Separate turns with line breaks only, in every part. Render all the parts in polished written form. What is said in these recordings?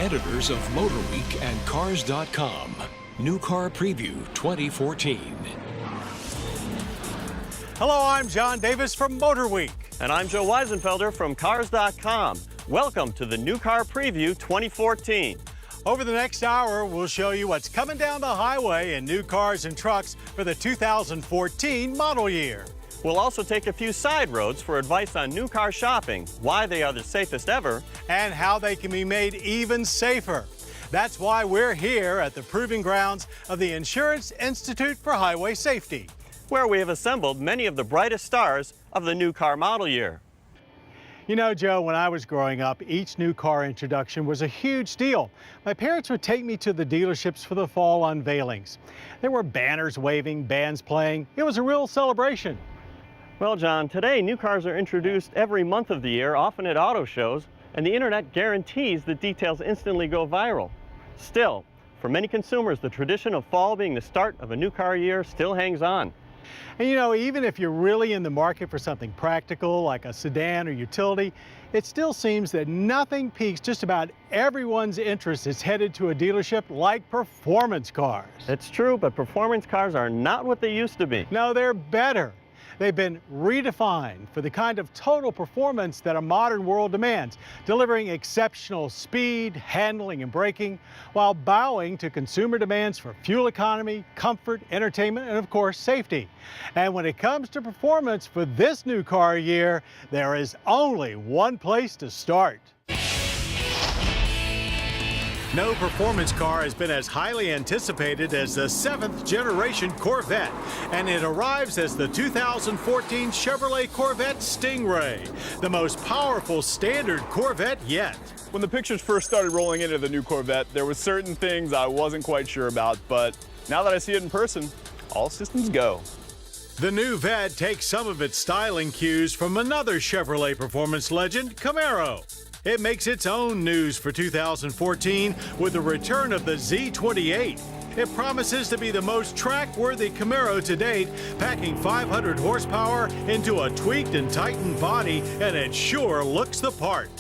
editors of MotorWeek and Cars.com. New Car Preview 2014.
Hello, I'm John Davis from MotorWeek.
And I'm Joe Wiesenfelder from Cars.com. Welcome to the New Car Preview 2014.
Over the next hour, we'll show you what's coming down the highway in new cars and trucks for the 2014 model year.
We'll also take a few side roads for advice on new car shopping, why they are the safest ever,
and how they can be made even safer. That's why we're here at the proving grounds of the Insurance Institute for Highway Safety,
where we have assembled many of the brightest stars of the new car model year.
You know, Joe, when I was growing up, each new car introduction was a huge deal. My parents would take me to the dealerships for the fall unveilings. There were banners waving, bands playing. It was a real celebration.
Well, John, today new cars are introduced every month of the year, often at auto shows, and the internet guarantees that details instantly go viral. Still, for many consumers, the tradition of fall being the start of a new car year still hangs on.
And you know, even if you're really in the market for something practical like a sedan or utility, it still seems that nothing piques just about everyone's interest is headed to a dealership like performance cars.
It's true, but performance cars are not what they used to be.
No, they're better. They've been redefined for the kind of total performance that a modern world demands, delivering exceptional speed, handling, and braking, while bowing to consumer demands for fuel economy, comfort, entertainment, and of course, safety. And when it comes to performance for this new car year, there is only one place to start. No performance car has been as highly anticipated as the 7th generation Corvette, and it arrives as the 2014 Chevrolet Corvette Stingray, the most powerful standard Corvette yet.
When the pictures first started rolling into the new Corvette, there were certain things I wasn't quite sure about, but now that I see it in person, all systems go.
The new Vette takes some of its styling cues from another Chevrolet performance legend, Camaro. It makes its own news for 2014 with the return of the Z28. It promises to be the most track-worthy Camaro to date, packing 500 horsepower into a tweaked and tightened body, and it sure looks the part.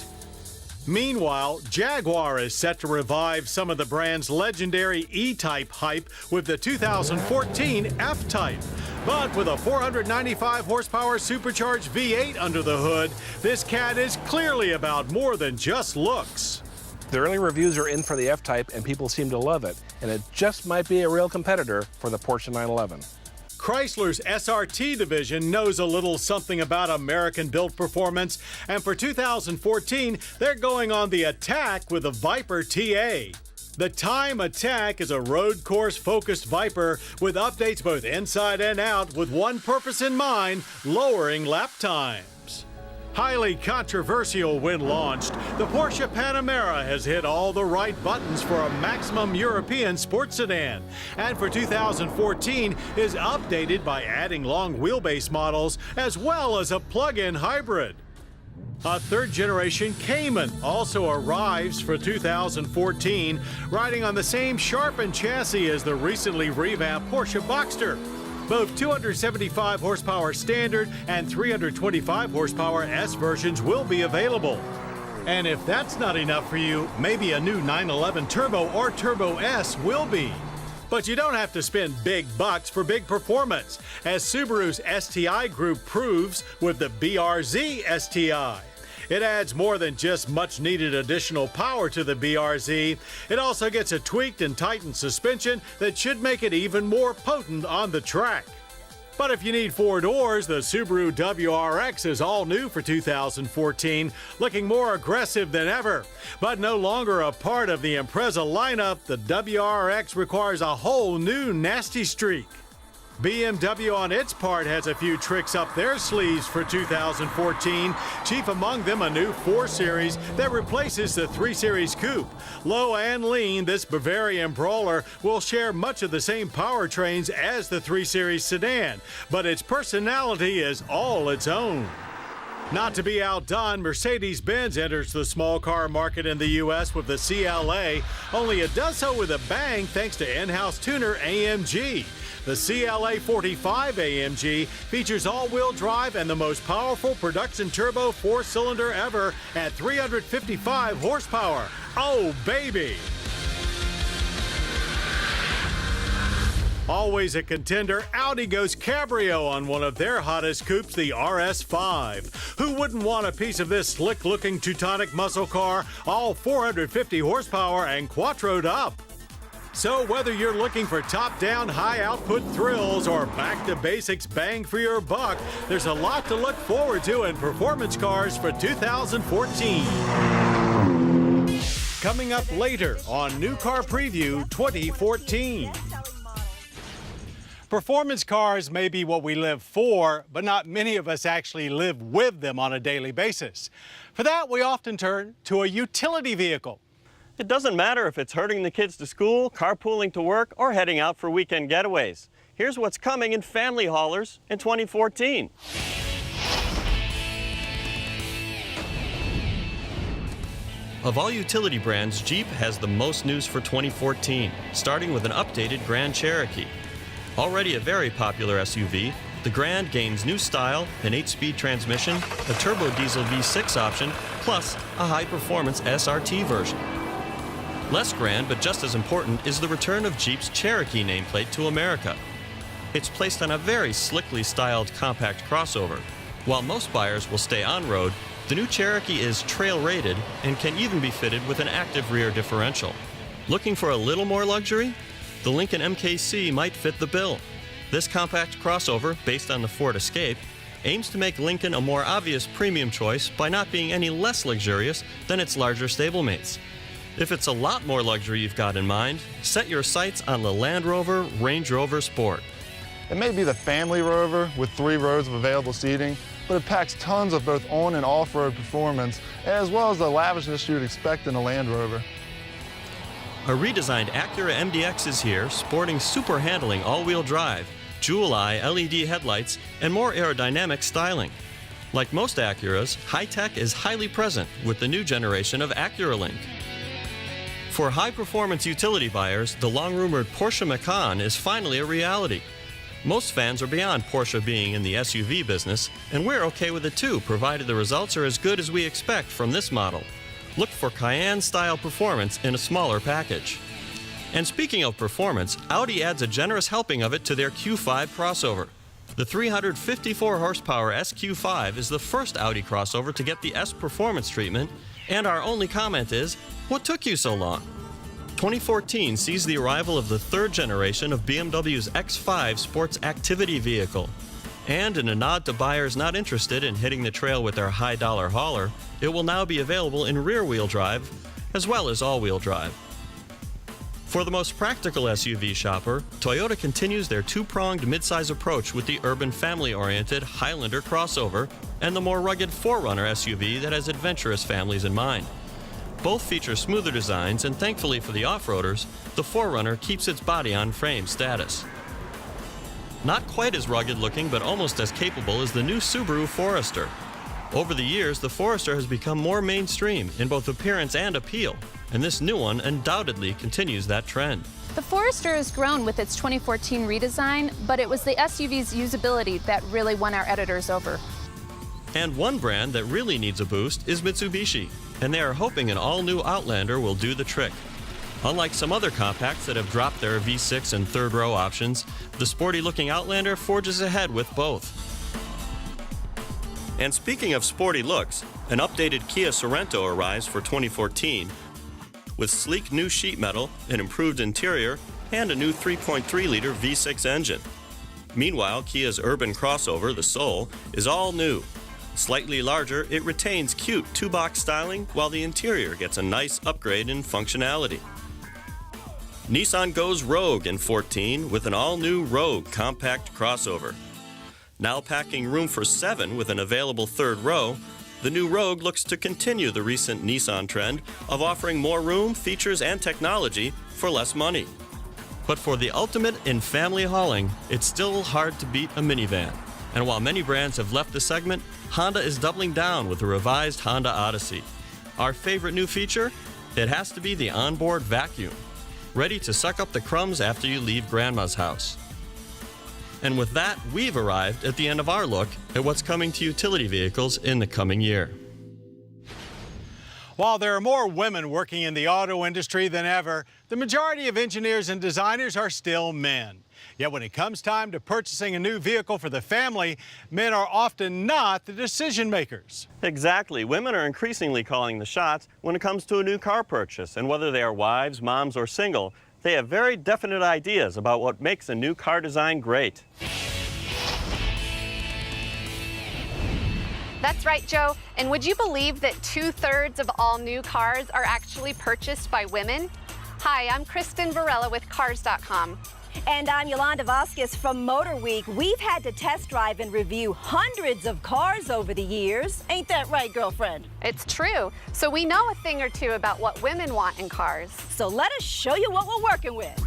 Meanwhile, Jaguar is set to revive some of the brand's legendary E-Type hype with the 2014 F-Type. But with a 495 horsepower supercharged V8 under the hood, this cat is clearly about more than just looks.
The early reviews are in for the F-Type and people seem to love it, and it just might be a real competitor for the Porsche 911.
Chrysler's SRT division knows a little something about American-built performance, and for 2014, they're going on the attack with the Viper TA. The Time Attack is a road course-focused Viper with updates both inside and out with one purpose in mind, lowering lap times. Highly controversial when launched, the Porsche Panamera has hit all the right buttons for a maximum European sports sedan, and for 2014 is updated by adding long wheelbase models as well as a plug-in hybrid. A third-generation Cayman also arrives for 2014, riding on the same sharpened chassis as the recently revamped Porsche Boxster. Both 275 horsepower standard and 325 horsepower S versions will be available. And if that's not enough for you, maybe a new 911 Turbo or Turbo S will be. But you don't have to spend big bucks for big performance, as Subaru's STI group proves with the BRZ STI. It adds more than just much-needed additional power to the BRZ. It also gets a tweaked and tightened suspension that should make it even more potent on the track. But if you need 4 doors, the Subaru WRX is all new for 2014, looking more aggressive than ever. But no longer a part of the Impreza lineup, the WRX requires a whole new nasty streak. BMW on its part has a few tricks up their sleeves for 2014, chief among them a new 4 Series that replaces the 3 Series Coupe. Low and lean, this Bavarian brawler will share much of the same powertrains as the 3 Series sedan, but its personality is all its own. Not to be outdone, Mercedes-Benz enters the small car market in the U.S. with the CLA, only it does so with a bang thanks to in-house tuner AMG. The CLA 45 AMG features all-wheel drive and the most powerful production turbo four-cylinder ever at 355 horsepower. Oh, baby! Always a contender, Audi goes cabrio on one of their hottest coupes, the RS5. Who wouldn't want a piece of this slick-looking Teutonic muscle car, all 450 horsepower and quattroed up? So whether you're looking for top-down, high-output thrills or back-to-basics bang for your buck, there's a lot to look forward to in performance cars for 2014. Coming up later on New Car Preview 2014. Performance cars may be what we live for, but not many of us actually live with them on a daily basis. For that, we often turn to a utility vehicle.
It doesn't matter if it's herding the kids to school, carpooling to work, or heading out for weekend getaways. Here's what's coming in family haulers in 2014. Of all utility brands, Jeep has the most news for 2014, starting with an updated Grand Cherokee. Already a very popular SUV, the Grand gains new style, an 8-speed transmission, a turbo diesel V6 option, plus a high-performance SRT version. Less grand, but just as important, is the return of Jeep's Cherokee nameplate to America. It's placed on a very slickly styled compact crossover. While most buyers will stay on-road, the new Cherokee is trail-rated and can even be fitted with an active rear differential. Looking for a little more luxury? The Lincoln MKC might fit the bill. This compact crossover, based on the Ford Escape, aims to make Lincoln a more obvious premium choice by not being any less luxurious than its larger stablemates. If it's a lot more luxury you've got in mind, set your sights on the Land Rover Range Rover Sport.
It may be the family Rover with 3 rows of available seating, but it packs tons of both on and off-road performance, as well as the lavishness you would expect in a Land Rover.
A redesigned Acura MDX is here, sporting super handling all-wheel drive, jewel-eye LED headlights, and more aerodynamic styling. Like most Acuras, high-tech is highly present with the new generation of AcuraLink. For high-performance utility buyers, the long-rumored Porsche Macan is finally a reality. Most fans are beyond Porsche being in the SUV business, and we're okay with it too, provided the results are as good as we expect from this model. Look for Cayenne-style performance in a smaller package. And speaking of performance, Audi adds a generous helping of it to their Q5 crossover. The 354 horsepower SQ5 is the first Audi crossover to get the S performance treatment, and our only comment is, what took you so long? 2014 sees the arrival of the 3rd generation of BMW's X5 sports activity vehicle. And in a nod to buyers not interested in hitting the trail with their high-dollar hauler, it will now be available in rear-wheel drive as well as all-wheel drive. For the most practical SUV shopper, Toyota continues their 2-pronged midsize approach with the urban family-oriented Highlander crossover and the more rugged 4Runner SUV that has adventurous families in mind. Both feature smoother designs, and thankfully for the off-roaders, the 4Runner keeps its body-on-frame status. Not quite as rugged looking, but almost as capable is the new Subaru Forester. Over the years, the Forester has become more mainstream in both appearance and appeal, and this new one undoubtedly continues that trend.
The Forester has grown with its 2014 redesign, but it was the SUV's usability that really won our editors over.
And one brand that really needs a boost is Mitsubishi, and they are hoping an all-new Outlander will do the trick. Unlike some other compacts that have dropped their V6 and 3rd-row options, the sporty-looking Outlander forges ahead with both. And speaking of sporty looks, an updated Kia Sorento arrives for 2014 with sleek new sheet metal, an improved interior, and a new 3.3-liter V6 engine. Meanwhile, Kia's urban crossover, the Soul, is all new. Slightly larger, it retains cute 2-box styling, while the interior gets a nice upgrade in functionality. Nissan goes rogue in 14 with an all-new Rogue compact crossover. Now packing room for 7 with an available 3rd row, the new Rogue looks to continue the recent Nissan trend of offering more room, features, and technology for less money. But for the ultimate in family hauling, it's still hard to beat a minivan. And while many brands have left the segment, Honda is doubling down with a revised Honda Odyssey. Our favorite new feature? It has to be the onboard vacuum, ready to suck up the crumbs after you leave Grandma's house. And with that, we've arrived at the end of our look at what's coming to utility vehicles in the coming year.
While there are more women working in the auto industry than ever, the majority of engineers and designers are still men. Yet when it comes time to purchasing a new vehicle for the family, men are often not the decision makers.
Exactly. Women are increasingly calling the shots when it comes to a new car purchase. And whether they are wives, moms, or single, they have very definite ideas about what makes a new car design great.
That's right, Joe. And would you believe that 2/3 of all new cars are actually purchased by women? Hi, I'm Kristen Varela with Cars.com.
And I'm Yolanda Vasquez from MotorWeek. We've had to test drive and review hundreds of cars over the years. Ain't that right, girlfriend?
It's true. So we know a thing or two about what women want in cars.
So let us show you what we're working with.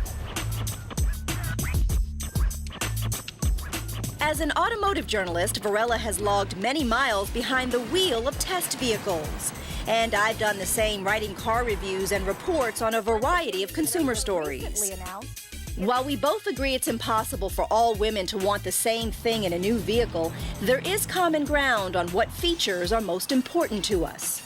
As an automotive journalist, Varela has logged many miles behind the wheel of test vehicles. And I've done the same, writing car reviews and reports on a variety of consumer stories. While we both agree it's impossible for all women to want the same thing in a new vehicle, there is common ground on what features are most important to us.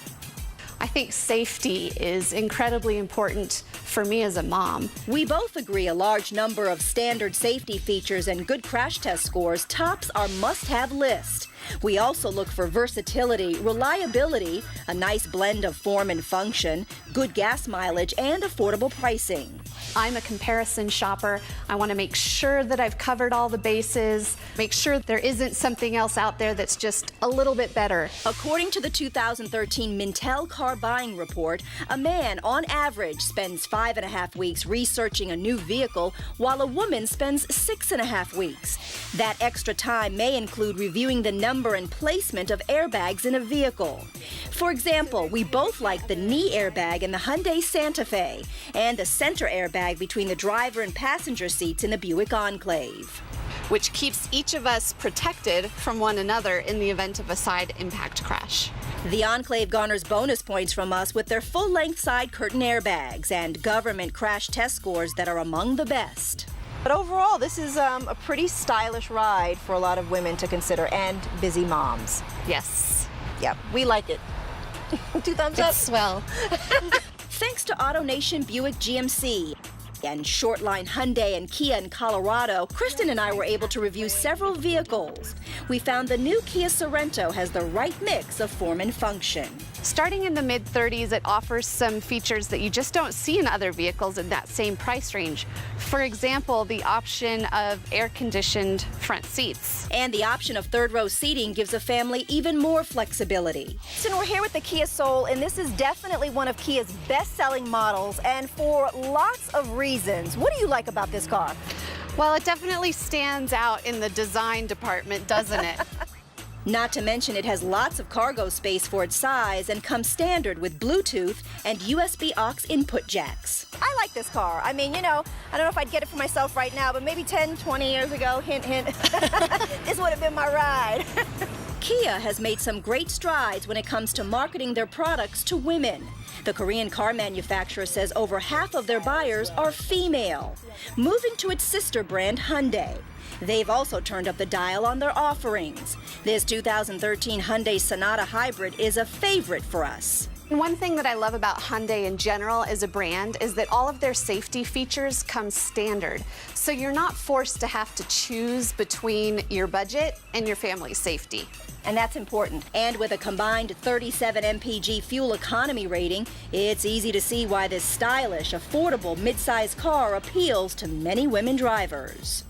I think safety is incredibly important for me as a mom.
We both agree a large number of standard safety features and good crash test scores tops our must-have list. We also look for versatility, reliability, a nice blend of form and function, good gas mileage, and affordable pricing.
I'm a comparison shopper. I want to make sure that I've covered all the bases, make sure there isn't something else out there that's just a little bit better.
According to the 2013 Mintel Car Buying Report, a man on average spends 5.5 weeks researching a new vehicle, while a woman spends 6.5 weeks. That extra time may include reviewing the number and placement of airbags in a vehicle. For example, we both like the knee airbag in the Hyundai Santa Fe and the center airbag between the driver and passenger seats in the Buick Enclave,
Which keeps each of us protected from one another in the event of a side impact crash.
The Enclave garners bonus points from us with their full-length side curtain airbags and government crash test scores that are among the best.
But overall, this is a pretty stylish ride for a lot of women to consider, and busy moms.
Yes.
Yep, we like it. 2 thumbs up.
It's swell.
Thanks to AutoNation Buick GMC and Shortline Hyundai and Kia in Colorado, Kristen and I were able to review several vehicles. We found the new Kia Sorento has the right mix of form and function.
Starting in the mid-30s, it offers some features that you just don't see in other vehicles in that same price range. For example, the option of air-conditioned front seats.
And the option of third-row seating gives a family even more flexibility.
So we're here with the Kia Soul, and this is definitely one of Kia's best-selling models, and for lots of reasons. What do you like about this car?
Well, it definitely stands out in the design department, doesn't it?
Not to mention it has lots of cargo space for its size and comes standard with Bluetooth and USB aux input jacks.
I like this car. I mean, you know, I don't know if I'd get it for myself right now, but maybe 10, 20 years ago, hint, hint, this would have been my ride.
Kia has made some great strides when it comes to marketing their products to women. The Korean car manufacturer says over half of their buyers are female, moving to its sister brand Hyundai. They've also turned up the dial on their offerings. This 2013 Hyundai Sonata Hybrid is a favorite for us.
One thing that I love about Hyundai in general as a brand is that all of their safety features come standard. So you're not forced to have to choose between your budget and your family's safety.
And that's important. And with a combined 37 mpg fuel economy rating, it's easy to see why this stylish, affordable midsize car appeals to many women drivers.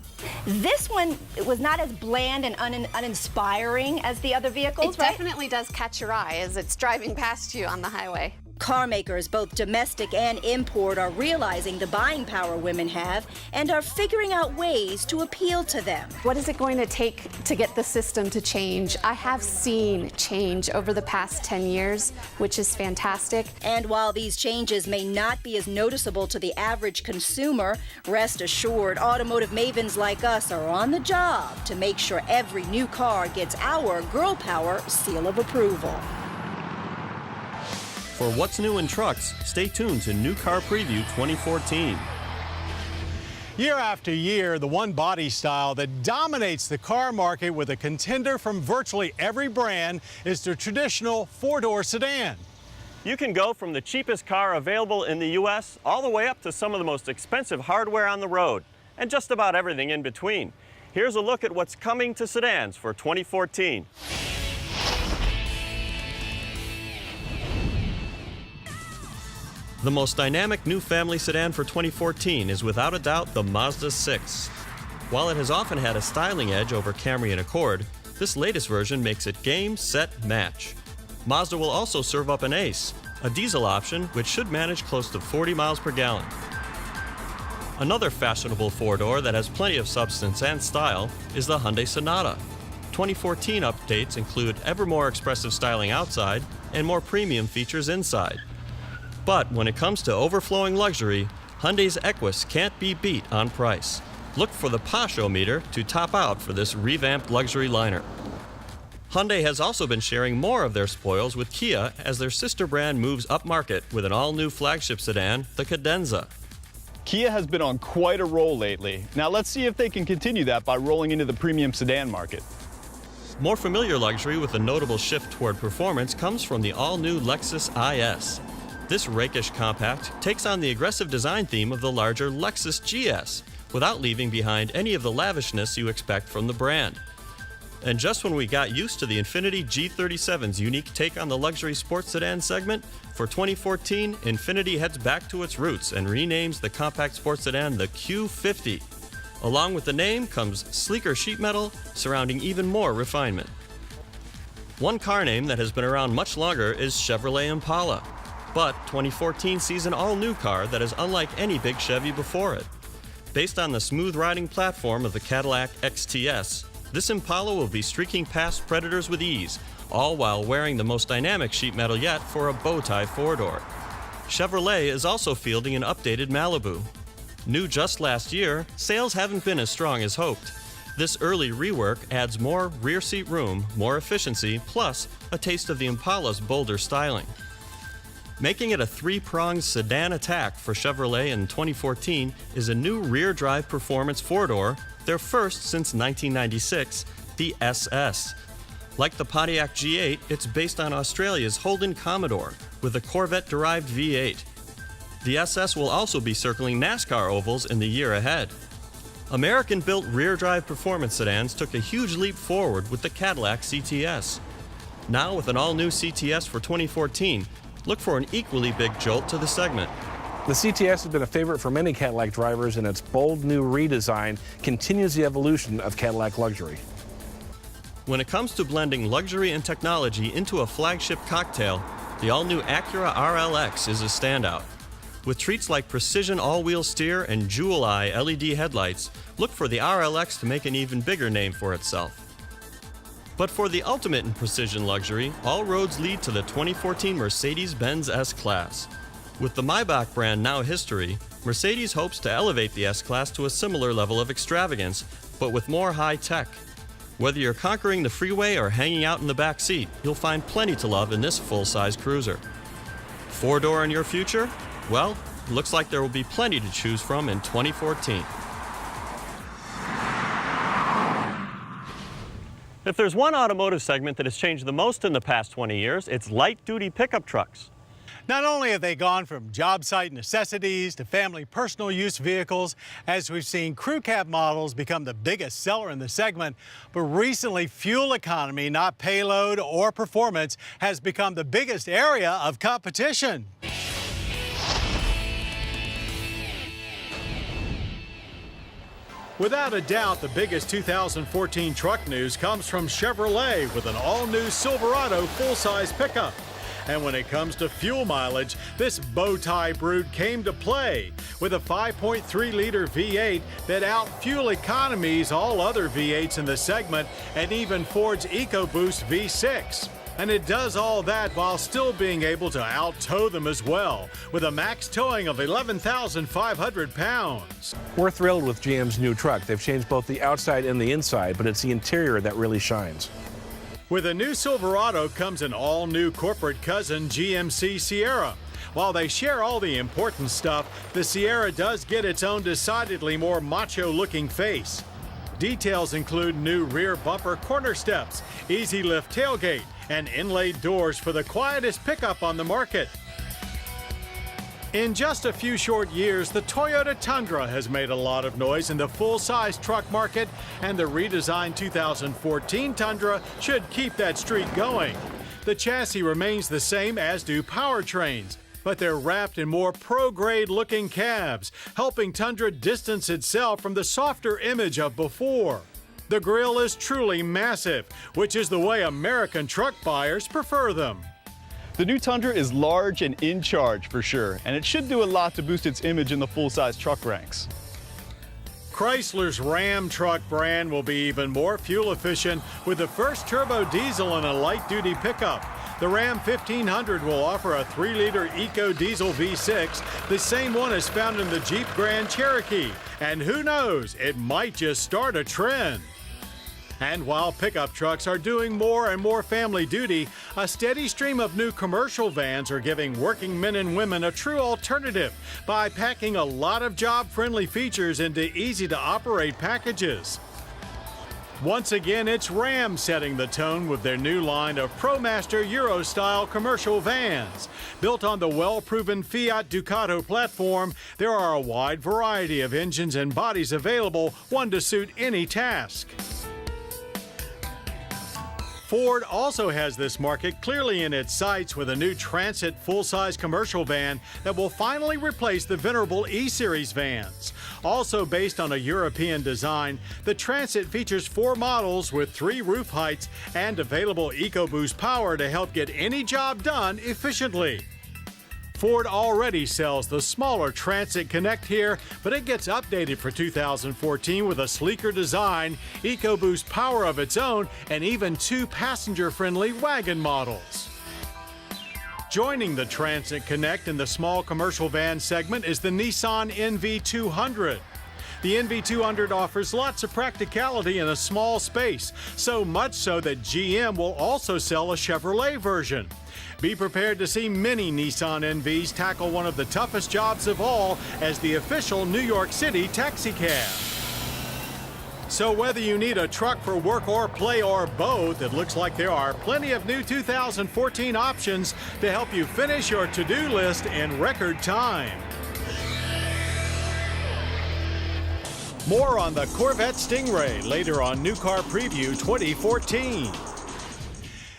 This one was not as bland and uninspiring as the other vehicles,
It
right?
definitely does catch your eye as it's driving past you on the highway.
Car makers, both domestic and import, are realizing the buying power women have and are figuring out ways to appeal to them.
What is it going to take to get the system to change? I have seen change over the past 10 years, which is fantastic.
And while these changes may not be as noticeable to the average consumer, rest assured, automotive mavens like us are on the job to make sure every new car gets our Girl Power seal of approval.
For what's new in trucks, stay tuned to New Car Preview 2014.
Year after year, the one body style that dominates the car market with a contender from virtually every brand is the traditional four-door sedan.
You can go from the cheapest car available in the U.S. all the way up to some of the most expensive hardware on the road, and just about everything in between. Here's a look at what's coming to sedans for 2014. The most dynamic new family sedan for 2014 is without a doubt the Mazda 6. While it has often had a styling edge over Camry and Accord, this latest version makes it game, set, match. Mazda will also serve up an Ace, a diesel option which should manage close to 40 miles per gallon. Another fashionable four-door that has plenty of substance and style is the Hyundai Sonata. 2014 updates include ever more expressive styling outside and more premium features inside. But when it comes to overflowing luxury, Hyundai's Equus can't be beat on price. Look for the Porsche-o-meter to top out for this revamped luxury liner. Hyundai has also been sharing more of their spoils with Kia as their sister brand moves upmarket with an all-new flagship sedan, the Cadenza.
Kia has been on quite a roll lately. Now let's see if they can continue that by rolling into the premium sedan market.
More familiar luxury with a notable shift toward performance comes from the all-new Lexus IS. This rakish compact takes on the aggressive design theme of the larger Lexus GS without leaving behind any of the lavishness you expect from the brand. And just when we got used to the Infiniti G37's unique take on the luxury sports sedan segment, for 2014, Infiniti heads back to its roots and renames the compact sports sedan the Q50. Along with the name comes sleeker sheet metal surrounding even more refinement. One car name that has been around much longer is Chevrolet Impala. But 2014 sees an all-new car that is unlike any big Chevy before it. Based on the smooth-riding platform of the Cadillac XTS, this Impala will be streaking past predators with ease, all while wearing the most dynamic sheet metal yet for a bow-tie four-door. Chevrolet is also fielding an updated Malibu. New just last year, sales haven't been as strong as hoped. This early rework adds more rear seat room, more efficiency, plus a taste of the Impala's bolder styling. Making it a three-pronged sedan attack for Chevrolet in 2014 is a new rear-drive performance four-door, their first since 1996, the SS. Like the Pontiac G8, it's based on Australia's Holden Commodore with a Corvette-derived V8. The SS will also be circling NASCAR ovals in the year ahead. American-built rear-drive performance sedans took a huge leap forward with the Cadillac CTS. Now with an all-new CTS for 2014, look for an equally big jolt to the segment.
The CTS has been a favorite for many Cadillac drivers, and its bold new redesign continues the evolution of Cadillac luxury.
When it comes to blending luxury and technology into a flagship cocktail, the all-new Acura RLX is a standout. With treats like precision all-wheel steer and jewel-eye LED headlights, look for the RLX to make an even bigger name for itself. But for the ultimate in precision luxury, all roads lead to the 2014 Mercedes-Benz S-Class. With the Maybach brand now history, Mercedes hopes to elevate the S-Class to a similar level of extravagance, but with more high-tech. Whether you're conquering the freeway or hanging out in the back seat, you'll find plenty to love in this full-size cruiser. Four-door in your future? Well, looks like there will be plenty to choose from in 2014. If there's one automotive segment that has changed the most in the past 20 years, it's light-duty pickup trucks.
Not only have they gone from job site necessities to family personal use vehicles, as we've seen crew cab models become the biggest seller in the segment, but recently fuel economy, not payload or performance, has become the biggest area of competition. Without a doubt, the biggest 2014 truck news comes from Chevrolet with an all-new Silverado full-size pickup. And when it comes to fuel mileage, this bow tie brood came to play with a 5.3-liter V8 that out-fuel economies all other V8s in the segment and even Ford's EcoBoost V6. And it does all that while still being able to out-tow them as well, with a max towing of 11,500 pounds.
We're thrilled with GM's new truck. They've changed both the outside and the inside, but it's the interior that really shines.
With a new Silverado comes an all-new corporate cousin, GMC Sierra. While they share all the important stuff, the Sierra does get its own decidedly more macho-looking face. Details include new rear bumper corner steps, easy lift tailgate, and inlaid doors for the quietest pickup on the market. In just a few short years, the Toyota Tundra has made a lot of noise in the full-size truck market, and the redesigned 2014 Tundra should keep that streak going. The chassis remains the same, as do powertrains, but they're wrapped in more pro-grade looking cabs, helping Tundra distance itself from the softer image of before. The grille is truly massive, which is the way American truck buyers prefer them.
The new Tundra is large and in charge for sure, and it should do a lot to boost its image in the full-size truck ranks.
Chrysler's Ram truck brand will be even more fuel efficient with the first turbo diesel in a light-duty pickup. The Ram 1500 will offer a 3-liter eco-diesel V6, the same one as found in the Jeep Grand Cherokee. And who knows, it might just start a trend. And while pickup trucks are doing more and more family duty, a steady stream of new commercial vans are giving working men and women a true alternative by packing a lot of job-friendly features into easy-to-operate packages. Once again, it's Ram setting the tone with their new line of ProMaster Euro-style commercial vans. Built on the well-proven Fiat Ducato platform, there are a wide variety of engines and bodies available, one to suit any task. Ford also has this market clearly in its sights with a new Transit full-size commercial van that will finally replace the venerable E-Series vans. Also based on a European design, the Transit features 4 models with 3 roof heights and available EcoBoost power to help get any job done efficiently. Ford already sells the smaller Transit Connect here, but it gets updated for 2014 with a sleeker design, EcoBoost power of its own, and even 2 passenger-friendly wagon models. Joining the Transit Connect in the small commercial van segment is the Nissan NV200. The NV200 offers lots of practicality in a small space, so much so that GM will also sell a Chevrolet version. Be prepared to see many Nissan NVs tackle one of the toughest jobs of all as the official New York City taxicab. So whether you need a truck for work or play or both, it looks like there are plenty of new 2014 options to help you finish your to-do list in record time. More on the Corvette Stingray later on New Car Preview 2014.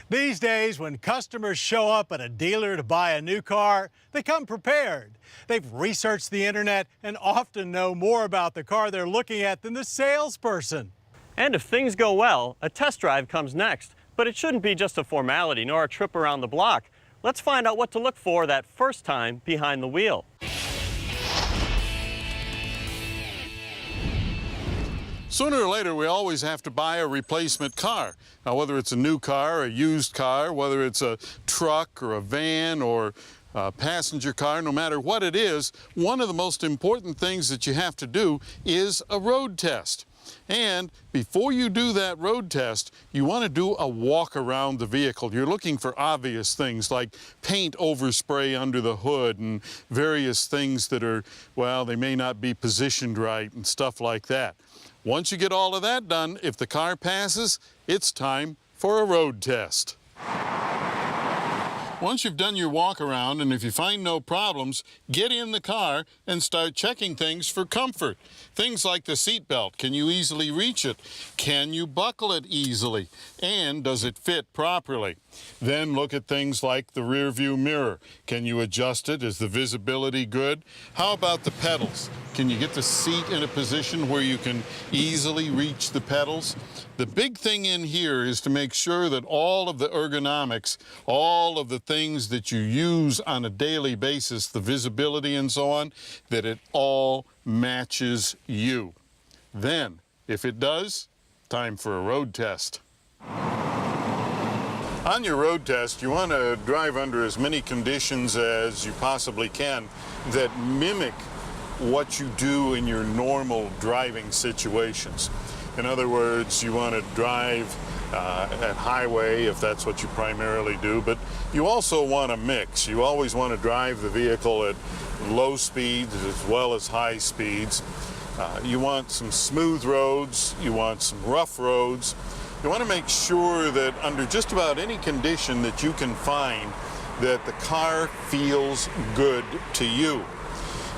These days, when customers show up at a dealer to buy a new car, they come prepared. They've researched the internet and often know more about the car they're looking at than the salesperson.
And if things go well, a test drive comes next. But it shouldn't be just a formality nor a trip around the block. Let's find out what to look for that first time behind the wheel.
Sooner or later, we always have to buy a replacement car. Now, whether it's a new car, a used car, whether it's a truck or a van or a passenger car, no matter what it is, one of the most important things that you have to do is a road test. And before you do that road test, you want to do a walk around the vehicle. You're looking for obvious things like paint overspray under the hood and various things that are, well, they may not be positioned right and stuff like that. Once you get all of that done, if the car passes, it's time for a road test. Once you've done your walk around, and if you find no problems, get in the car and start checking things for comfort. Things like the seat belt. Can you easily reach it? Can you buckle it easily? And does it fit properly? Then look at things like the rear view mirror. Can you adjust it? Is the visibility good? How about the pedals? Can you get the seat in a position where you can easily reach the pedals? The big thing in here is to make sure that all of the ergonomics, all of the things that you use on a daily basis, the visibility and so on, that it all matches you. Then, if it does, time for a road test. On your road test, you want to drive under as many conditions as you possibly can that mimic what you do in your normal driving situations. In other words, you want to drive at highway if that's what you primarily do, but you also want to mix. You always want to drive the vehicle at low speeds as well as high speeds. You want some smooth roads, you want some rough roads. You want to make sure that under just about any condition that you can find, that the car feels good to you.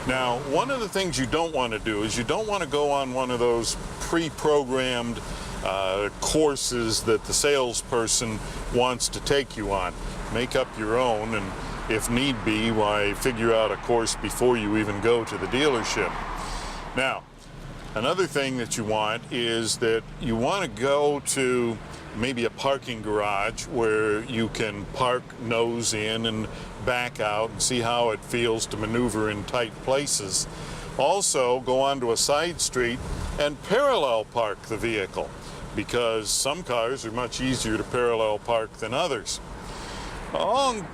Now, one of the things you don't want to do is you don't want to go on one of those pre-programmed courses that the salesperson wants to take you on. Make up your own, and if need be, why, figure out a course before you even go to the dealership. Now, another thing that you want is that you want to go to maybe a parking garage where you can park nose in and back out and see how it feels to maneuver in tight places. Also, go onto a side street and parallel park the vehicle, because some cars are much easier to parallel park than others.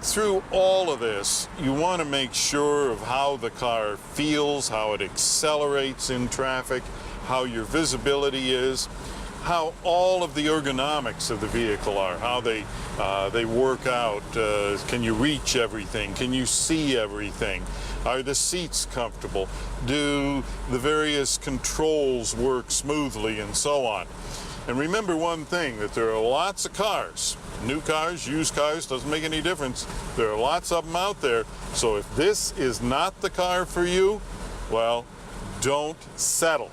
Through all of this, you want to make sure of how the car feels, how it accelerates in traffic, how your visibility is, how all of the ergonomics of the vehicle are, how they work out. Can you reach everything? Can you see everything? Are the seats comfortable? Do the various controls work smoothly, and so on? And remember one thing, that there are lots of cars, new cars, used cars, doesn't make any difference. There are lots of them out there. So if this is not the car for you, well, don't settle.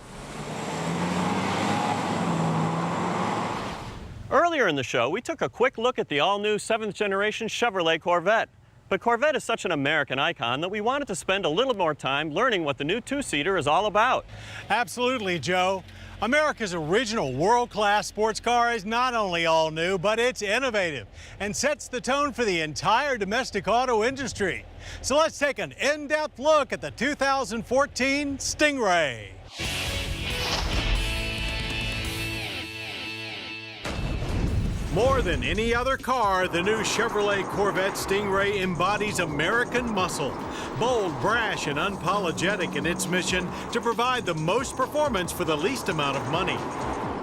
Earlier in the show, we took a quick look at the all-new 7th generation Chevrolet Corvette. But Corvette is such an American icon that we wanted to spend a little more time learning what the new two-seater is all about.
Absolutely, Joe. America's original world-class sports car is not only all new, but it's innovative and sets the tone for the entire domestic auto industry. So let's take an in-depth look at the 2014 Stingray. More than any other car, the new Chevrolet Corvette Stingray embodies American muscle. Bold, brash, and unapologetic in its mission to provide the most performance for the least amount of money.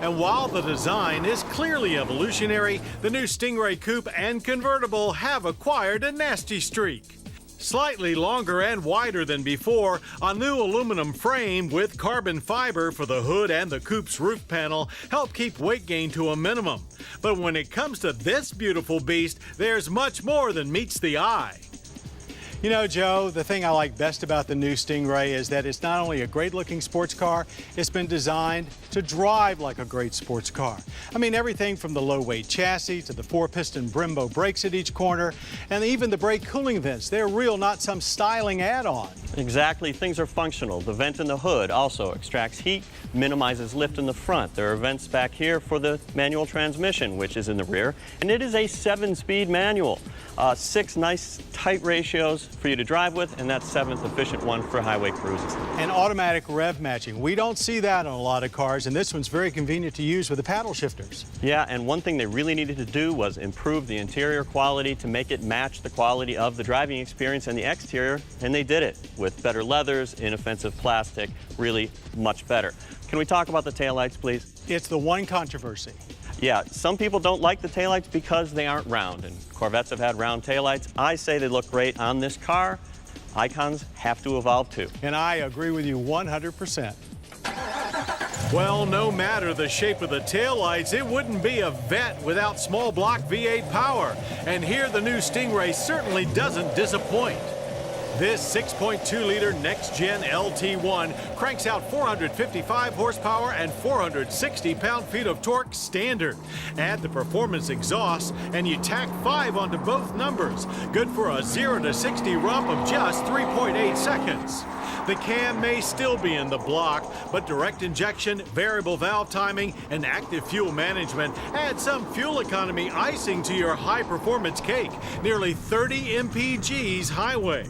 And while the design is clearly evolutionary, the new Stingray Coupe and convertible have acquired a nasty streak. Slightly longer and wider than before, a new aluminum frame with carbon fiber for the hood and the coupe's roof panel help keep weight gain to a minimum. But when it comes to this beautiful beast, there's much more than meets the eye. You know, Joe, the thing I like best about the new Stingray is that it's not only a great-looking sports car, it's been designed to drive like a great sports car. I mean, everything from the low-weight chassis to the 4-piston Brembo brakes at each corner, and even the brake cooling vents. They're real, not some styling add-on.
Exactly, things are functional. The vent in the hood also extracts heat, minimizes lift in the front. There are vents back here for the manual transmission, which is in the rear, and it is a 7-speed manual. 6 nice tight ratios for you to drive with, and that 7th efficient one for highway cruises.
And automatic rev matching. We don't see that on a lot of cars, and this one's very convenient to use with the paddle shifters.
Yeah, and one thing they really needed to do was improve the interior quality to make it match the quality of the driving experience and the exterior, and they did it with better leathers, inoffensive plastic, really much better. Can we talk about the taillights, please?
It's the one controversy.
Yeah, some people don't like the taillights because they aren't round, and Corvettes have had round taillights. I say they look great on this car. Icons have to evolve too.
And I agree with you 100%. Well, no matter the shape of the taillights, it wouldn't be a Vette without small block V8 power. And here the new Stingray certainly doesn't disappoint. This 6.2-liter next-gen LT1 cranks out 455 horsepower and 460 pound-feet of torque standard. Add the performance exhaust, and you tack 5 onto both numbers. Good for a 0 to 60 rump of just 3.8 seconds. The cam may still be in the block, but direct injection, variable valve timing, and active fuel management add some fuel economy icing to your high-performance cake. Nearly 30 mpg's highway.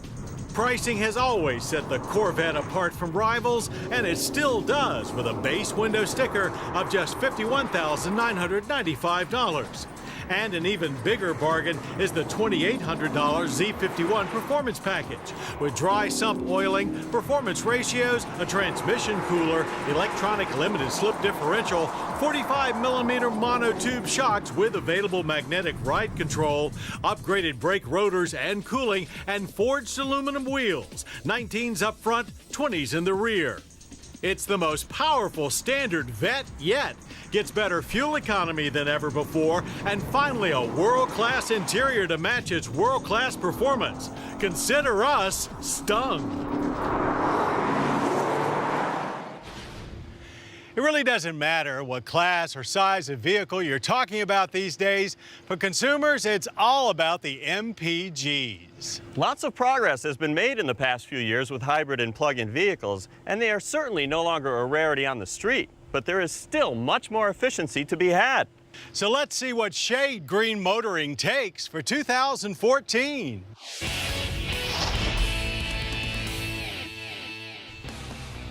Pricing has always set the Corvette apart from rivals, and it still does with a base window sticker of just $51,995. And an even bigger bargain is the $2,800 Z51 Performance Package. With dry sump oiling, performance ratios, a transmission cooler, electronic limited slip differential, 45mm monotube shocks with available magnetic ride control, upgraded brake rotors and cooling, and forged aluminum wheels. 19s up front, 20s in the rear. It's the most powerful standard Vette yet. Gets better fuel economy than ever before, and finally a world-class interior to match its world-class performance. Consider us stung. It really doesn't matter what class or size of vehicle you're talking about these days. For consumers, it's all about the MPGs.
Lots of progress has been made in the past few years with hybrid and plug-in vehicles, and they are certainly no longer a rarity on the street. But there is still much more efficiency to be had.
So let's see what shade green motoring takes for 2014.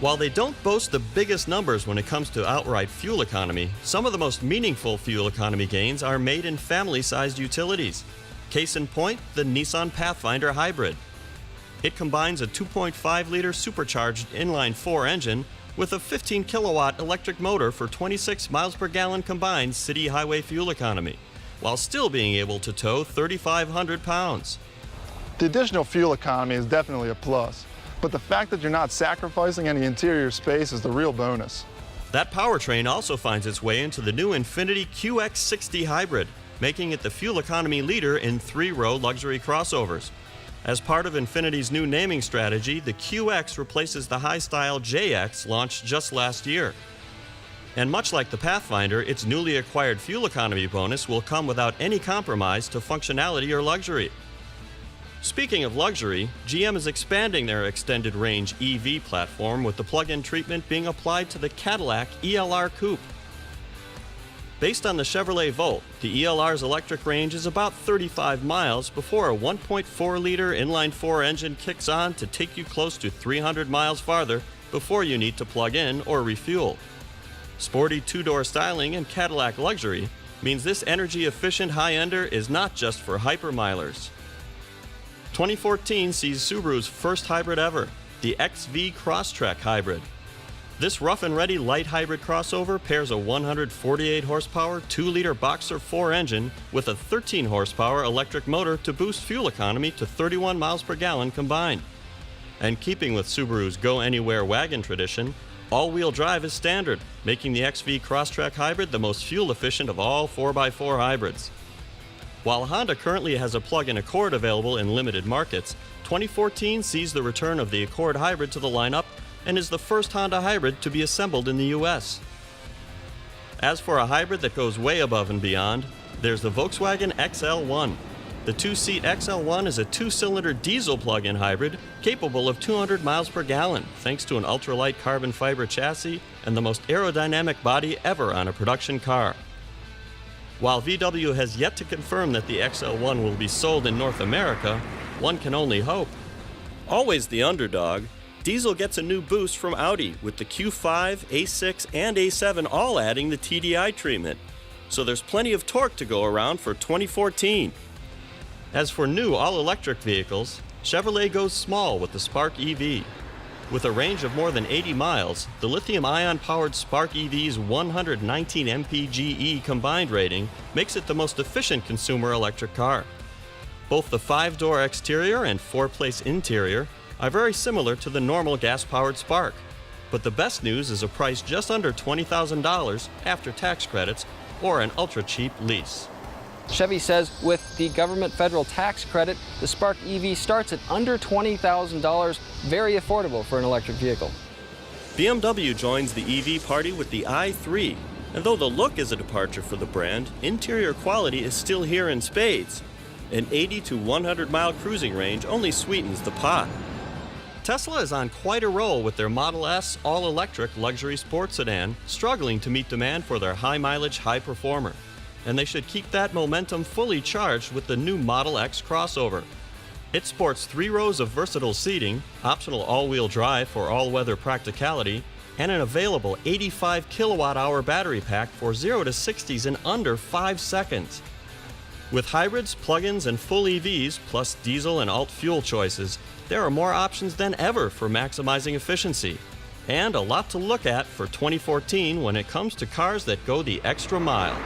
While they don't boast the biggest numbers when it comes to outright fuel economy, some of the most meaningful fuel economy gains are made in family-sized utilities. Case in point, the Nissan Pathfinder Hybrid. It combines a 2.5-liter supercharged inline-4 engine with a 15-kilowatt electric motor for 26 miles per gallon combined city highway fuel economy, while still being able to tow 3,500 pounds.
The additional fuel economy is definitely a plus, but the fact that you're not sacrificing any interior space is the real bonus.
That powertrain also finds its way into the new Infiniti QX60 Hybrid, making it the fuel economy leader in 3-row luxury crossovers. As part of Infiniti's new naming strategy, the QX replaces the high-style JX launched just last year. And much like the Pathfinder, its newly acquired fuel economy bonus will come without any compromise to functionality or luxury. Speaking of luxury, GM is expanding their extended range EV platform with the plug-in treatment being applied to the Cadillac ELR Coupe. Based on the Chevrolet Volt, the ELR's electric range is about 35 miles before a 1.4-liter inline-4 engine kicks on to take you close to 300 miles farther before you need to plug in or refuel. Sporty two-door styling and Cadillac luxury means this energy-efficient high-ender is not just for hypermilers. 2014 sees Subaru's first hybrid ever, the XV Crosstrek Hybrid. This rough-and-ready light hybrid crossover pairs a 148-horsepower 2-liter Boxer 4 engine with a 13-horsepower electric motor to boost fuel economy to 31 miles per gallon combined. And keeping with Subaru's go-anywhere wagon tradition, all-wheel drive is standard, making the XV Crosstrek Hybrid the most fuel-efficient of all 4x4 hybrids. While Honda currently has a plug-in Accord available in limited markets, 2014 sees the return of the Accord Hybrid to the lineup and is the first Honda hybrid to be assembled in the US. As for a hybrid that goes way above and beyond, there's the Volkswagen XL1. The 2-seat XL1 is a 2-cylinder diesel plug-in hybrid capable of 200 miles per gallon thanks to an ultralight carbon fiber chassis and the most aerodynamic body ever on a production car. While VW has yet to confirm that the XL1 will be sold in North America, one can only hope. Always the underdog, Diesel gets a new boost from Audi with the Q5, A6, and A7 all adding the TDI treatment. So there's plenty of torque to go around for 2014. As for new all-electric vehicles, Chevrolet goes small with the Spark EV. With a range of more than 80 miles, the lithium-ion powered Spark EV's 119 mpge combined rating makes it the most efficient consumer electric car. Both the 5-door exterior and 4-place interior are very similar to the normal gas-powered Spark, but the best news is a price just under $20,000 after tax credits or an ultra-cheap lease.
Chevy says with the government federal tax credit, the Spark EV starts at under $20,000, very affordable for an electric vehicle.
BMW joins the EV party with the i3. And though the look is a departure for the brand, interior quality is still here in spades. An 80 to 100 mile cruising range only sweetens the pot. Tesla is on quite a roll with their Model S all-electric luxury sports sedan, struggling to meet demand for their high-mileage high performer. And they should keep that momentum fully charged with the new Model X crossover. It sports 3 rows of versatile seating, optional all-wheel drive for all-weather practicality, and an available 85 kilowatt-hour battery pack for 0 to 60s in under 5 seconds. With hybrids, plug-ins, and full EVs, plus diesel and alt-fuel choices, there are more options than ever for maximizing efficiency. And a lot to look at for 2014 when it comes to cars that go the extra mile.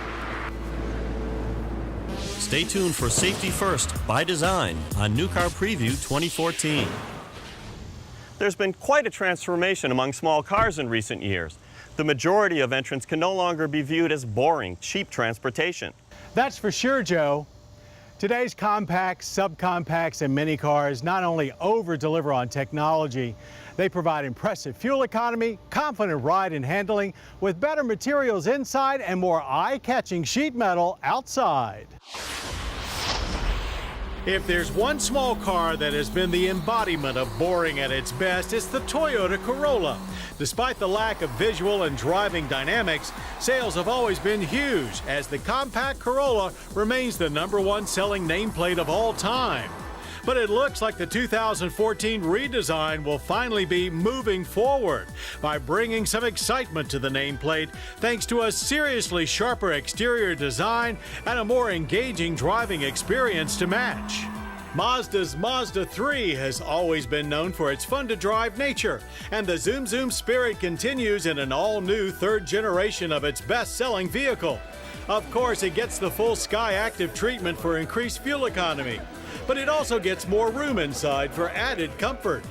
Stay tuned for Safety First by Design on New Car Preview 2014. There's been quite a transformation among small cars in recent years. The majority of entrants can no longer be viewed as boring, cheap transportation.
That's for sure, Joe. Today's compacts, subcompacts, and mini cars not only over-deliver on technology, they provide impressive fuel economy, confident ride and handling, with better materials inside and more eye-catching sheet metal outside. If there's one small car that has been the embodiment of boring at its best, it's the Toyota Corolla. Despite the lack of visual and driving dynamics, sales have always been huge, as the compact Corolla remains the #1 selling nameplate of all time. But it looks like the 2014 redesign will finally be moving forward by bringing some excitement to the nameplate thanks to a seriously sharper exterior design and a more engaging driving experience to match. Mazda's Mazda 3 has always been known for its fun-to-drive nature, and the Zoom Zoom spirit continues in an all-new third generation of its best-selling vehicle. Of course, it gets the full Sky Active treatment for increased fuel economy, but it also gets more room inside for added comfort.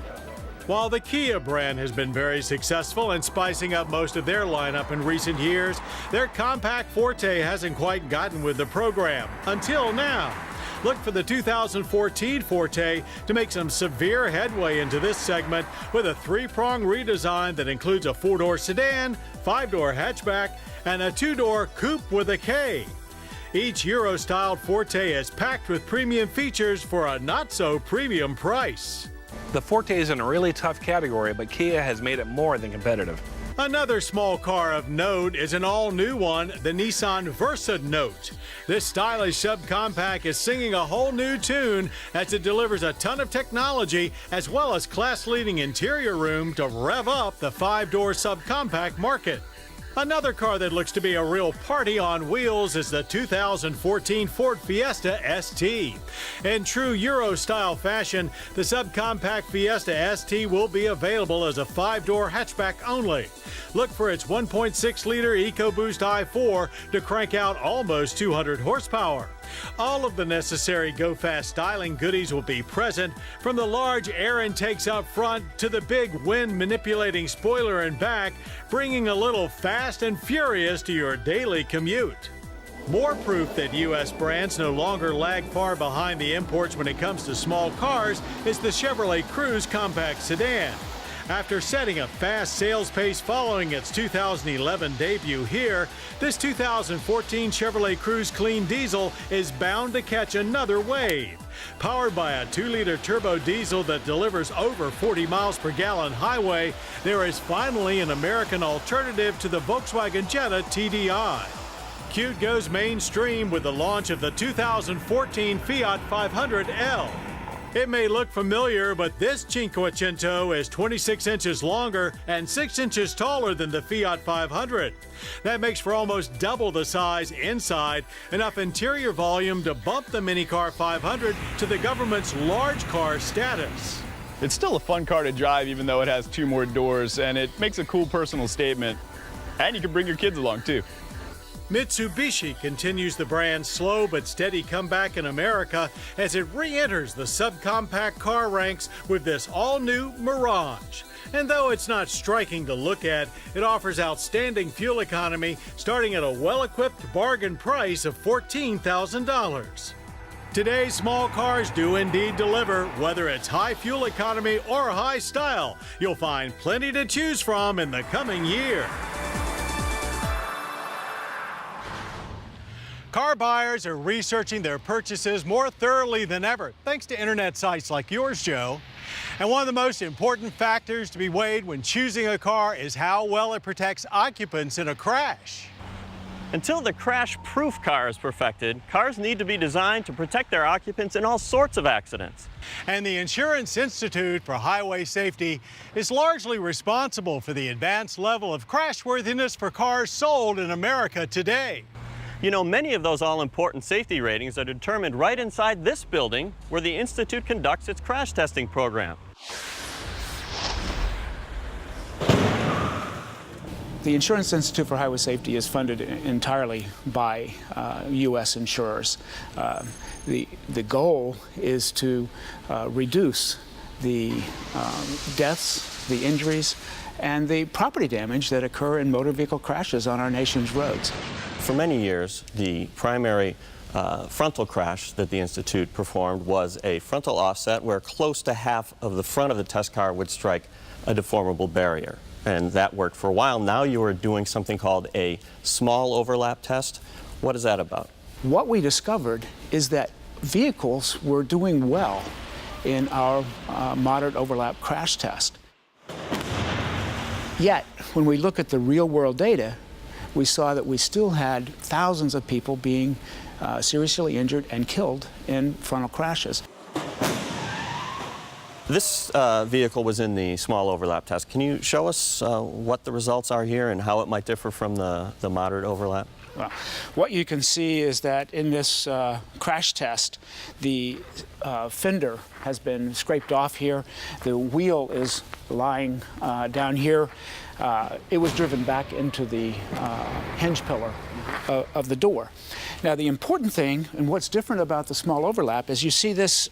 While the Kia brand has been very successful in spicing up most of their lineup in recent years, their compact Forte hasn't quite gotten with the program, until now. Look for the 2014 Forte to make some severe headway into this segment with a 3-prong redesign that includes a 4-door sedan, 5-door hatchback, and a 2-door coupe with a K. Each Euro-styled Forte is packed with premium features for a not-so-premium price.
The Forte is in a really tough category, but Kia has made it more than competitive.
Another small car of note is an all-new one, the Nissan Versa Note. This stylish subcompact is singing a whole new tune as it delivers a ton of technology as well as class-leading interior room to rev up the 5-door subcompact market. Another car that looks to be a real party on wheels is the 2014 Ford Fiesta ST. In true Euro-style fashion, the subcompact Fiesta ST will be available as a 5-door hatchback only. Look for its 1.6-liter EcoBoost i4 to crank out almost 200 horsepower. All of the necessary go-fast styling goodies will be present, from the large air intakes up front to the big wind-manipulating spoiler in back, bringing a little fast and furious to your daily commute. More proof that U.S. brands no longer lag far behind the imports when it comes to small cars is the Chevrolet Cruze compact sedan. After setting a fast sales pace following its 2011 debut here, this 2014 Chevrolet Cruze Clean Diesel is bound to catch another wave. Powered by a 2-liter turbo diesel that delivers over 40 miles per gallon highway, there is finally an American alternative to the Volkswagen Jetta TDI. Qute goes mainstream with the launch of the 2014 Fiat 500L. It may look familiar, but this Cinquecento is 26 inches longer and 6 inches taller than the Fiat 500. That makes for almost double the size inside, enough interior volume to bump the Minicar 500 to the government's large car status.
It's still a fun car to drive even though it has 2 more doors, and it makes a cool personal statement. And you can bring your kids along too.
Mitsubishi continues the brand's slow but steady comeback in America as it re-enters the subcompact car ranks with this all-new Mirage. And though it's not striking to look at, it offers outstanding fuel economy starting at a well-equipped bargain price of $14,000. Today's small cars do indeed deliver, whether it's high fuel economy or high style. You'll find plenty to choose from in the coming year. Car buyers are researching their purchases more thoroughly than ever, thanks to internet sites like yours, Joe. And one of the most important factors to be weighed when choosing a car is how well it protects occupants in a crash.
Until the crash-proof car is perfected, cars need to be designed to protect their occupants in all sorts of accidents.
And the Insurance Institute for Highway Safety is largely responsible for the advanced level of crashworthiness for cars sold in America today.
You know, many of those all-important safety ratings are determined right inside this building where the Institute conducts its crash testing program.
The Insurance Institute for Highway Safety is funded entirely by U.S. insurers. The goal is to reduce the deaths, the injuries, and the property damage that occur in motor vehicle crashes on our nation's roads.
For many years, the primary frontal crash that the Institute performed was a frontal offset where close to half of the front of the test car would strike a deformable barrier. And that worked for a while. Now you are doing something called a small overlap test. What is that about?
What we discovered is that vehicles were doing well in our moderate overlap crash test. Yet, when we look at the real-world data, we saw that we still had thousands of people being seriously injured and killed in frontal crashes.
This vehicle was in the small overlap test. Can you show us what the results are here and how it might differ from the moderate overlap?
Well, what you can see is that in this crash test, the fender has been scraped off here. The wheel is lying down here. It was driven back into the hinge pillar of the door. Now, the important thing, and what's different about the small overlap, is you see this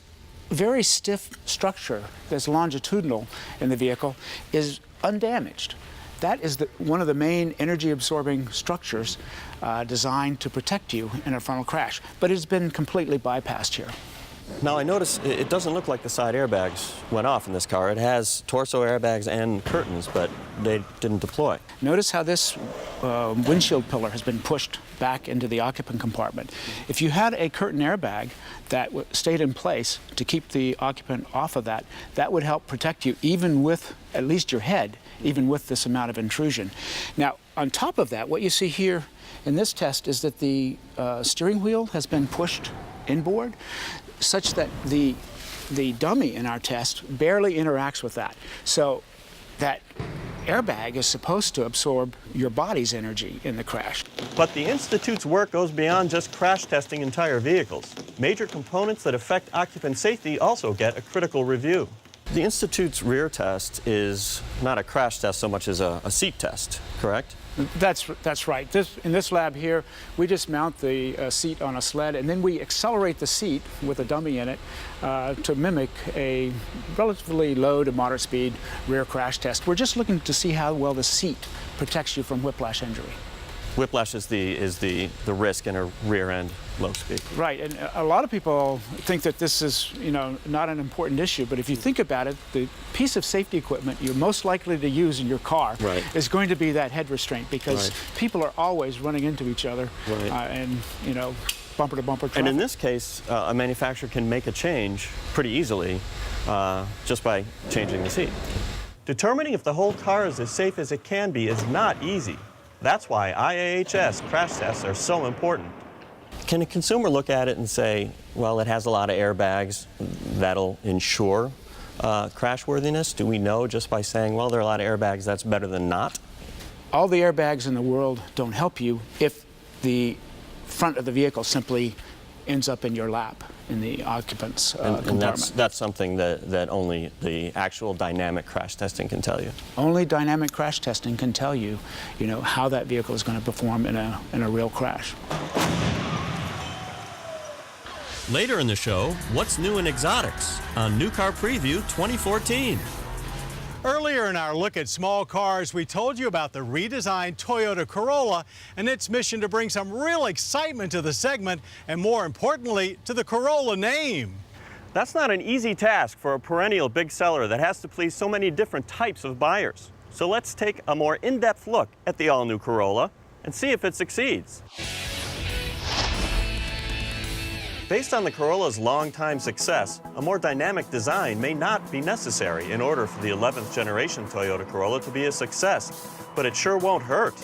very stiff structure that's longitudinal in the vehicle is undamaged. That is one of the main energy-absorbing structures designed to protect you in a frontal crash, but it's been completely bypassed here.
Now, I notice it doesn't look like the side airbags went off in this car. It has torso airbags and curtains, but they didn't deploy.
Notice how this windshield pillar has been pushed back into the occupant compartment. If you had a curtain airbag that stayed in place to keep the occupant off of that, that would help protect you even with at least your head, even with this amount of intrusion. Now, on top of that, what you see here in this test is that the steering wheel has been pushed inboard, such that the dummy in our test barely interacts with that. So that airbag is supposed to absorb your body's energy in the crash.
But the Institute's work goes beyond just crash testing entire vehicles. Major components that affect occupant safety also get a critical review. The Institute's rear test is not a crash test so much as a seat test, correct?
That's right. In this lab here, we just mount the seat on a sled, and then we accelerate the seat with a dummy in it to mimic a relatively low to moderate speed rear crash test. We're just looking to see how well the seat protects you from whiplash injury.
Whiplash is the risk in a rear end low speed.
Right, and a lot of people think that this is, not an important issue, but if you think about it, the piece of safety equipment you're most likely to use in your car is going to be that head restraint, because people are always running into each other and, bumper to bumper traffic.
And in this case, a manufacturer can make a change pretty easily just by changing the seat. Determining if the whole car is as safe as it can be is not easy. That's why IAHS crash tests are so important. Can a consumer look at it and say, well, it has a lot of airbags, that'll ensure crashworthiness? Do we know just by saying, well, there are a lot of airbags, that's better than not?
All the airbags in the world don't help you if the front of the vehicle simply ends up in your lap in the occupant's compartment.
And that's something that only the actual dynamic crash testing can tell you?
Only dynamic crash testing can tell you, how that vehicle is going to perform in a real crash.
Later in the show, what's new in exotics on New Car Preview 2014.
Earlier in our look at small cars, we told you about the redesigned Toyota Corolla and its mission to bring some real excitement to the segment and, more importantly, to the Corolla name.
That's not an easy task for a perennial big seller that has to please so many different types of buyers. So let's take a more in-depth look at the all-new Corolla and see if it succeeds. Based on the Corolla's long-time success, a more dynamic design may not be necessary in order for the 11th generation Toyota Corolla to be a success, but it sure won't hurt.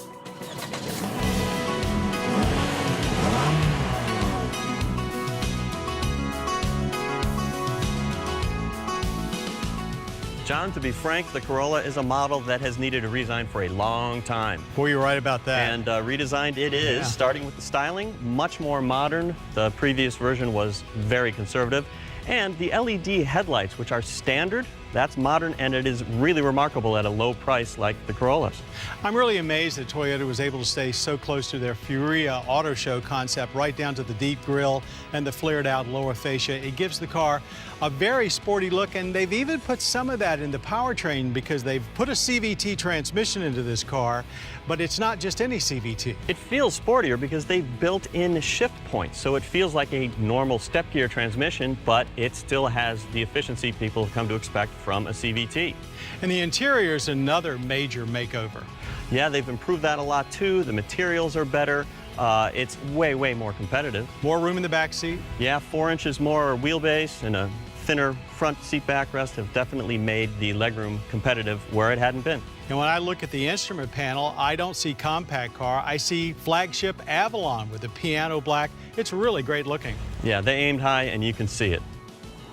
John, to be frank, the Corolla is a model that has needed a redesign for a long time.
Boy, you're right about that.
And redesigned it is, starting with the styling, much more modern. The previous version was very conservative. And the LED headlights, which are standard, that's modern, and it is really remarkable at a low price like the Corollas.
I'm really amazed that Toyota was able to stay so close to their Furia auto show concept, right down to the deep grille and the flared out lower fascia. It gives the car a very sporty look, and they've even put some of that in the powertrain because they've put a CVT transmission into this car, but it's not just any CVT.
It feels sportier because they've built in shift points, so it feels like a normal step gear transmission, but it still has the efficiency people have come to expect from a CVT.
And the interior is another major makeover.
Yeah, they've improved that a lot too. The materials are better. It's way, way more competitive.
More room in the back seat?
Yeah, 4 inches more wheelbase and a thinner front seat backrest have definitely made the legroom competitive where it hadn't been.
And when I look at the instrument panel, I don't see compact car. I see flagship Avalon with the piano black. It's really great looking.
Yeah, they aimed high and you can see it.